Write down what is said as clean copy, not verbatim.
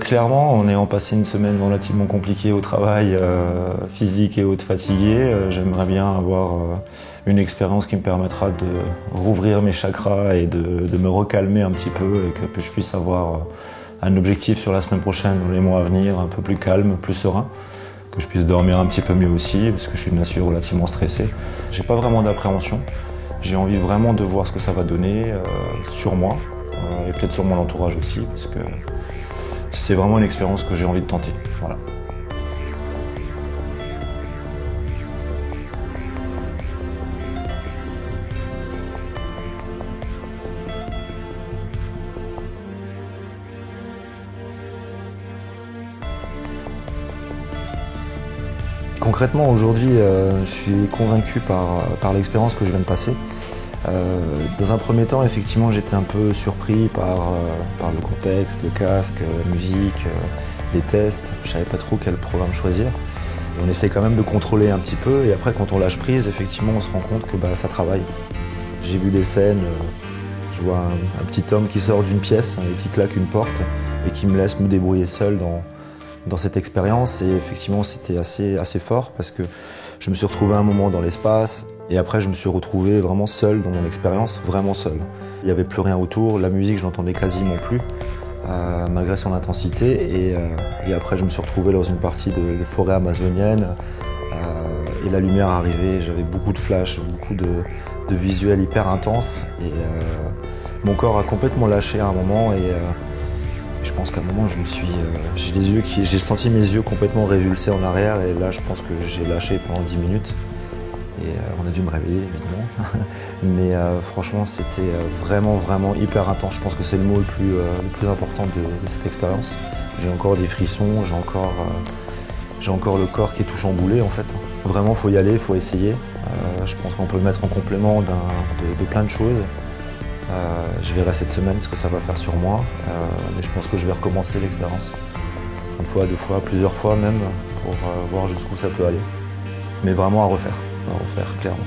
Clairement, en ayant passé une semaine relativement compliquée au travail, physique et autres fatigué, j'aimerais bien avoir une expérience qui me permettra de rouvrir mes chakras et de me recalmer un petit peu et que je puisse avoir un objectif sur la semaine prochaine, dans les mois à venir, un peu plus calme, plus serein, que je puisse dormir un petit peu mieux aussi, parce que je suis de nature relativement stressé. J'ai pas vraiment d'appréhension, j'ai envie vraiment de voir ce que ça va donner sur moi et peut-être sur mon entourage aussi, parce que c'est vraiment une expérience que j'ai envie de tenter. Voilà. Concrètement, aujourd'hui, je suis convaincu par l'expérience que je viens de passer. Dans un premier temps, effectivement, j'étais un peu surpris par le contexte, le casque, la musique, les tests. Je savais pas trop quel programme choisir. Et on essaie quand même de contrôler un petit peu. Et après, quand on lâche prise, effectivement, on se rend compte que ça travaille. J'ai vu des scènes, je vois un petit homme qui sort d'une pièce et qui claque une porte et qui me laisse me débrouiller seul dans cette expérience. Et effectivement, c'était assez fort parce que je me suis retrouvé un moment dans l'espace et après je me suis retrouvé vraiment seul dans mon expérience, vraiment seul. Il n'y avait plus rien autour, la musique je n'entendais quasiment plus malgré son intensité et après je me suis retrouvé dans une partie de forêt amazonienne et la lumière arrivait, j'avais beaucoup de flashs, beaucoup de visuels hyper intenses et mon corps a complètement lâché à un moment et je pense qu'à un moment, j'ai senti mes yeux complètement révulsés en arrière et là, je pense que j'ai lâché pendant 10 minutes et on a dû me réveiller, évidemment. Mais franchement, c'était vraiment hyper intense. Je pense que c'est le mot le plus important de cette expérience. J'ai encore des frissons, j'ai encore le corps qui est tout chamboulé en fait. Vraiment, faut y aller, faut essayer. Je pense qu'on peut le mettre en complément de plein de choses. Je verrai cette semaine ce que ça va faire sur moi, mais je pense que je vais recommencer l'expérience. Une fois, deux fois, plusieurs fois même, pour voir jusqu'où ça peut aller. Mais vraiment à refaire clairement.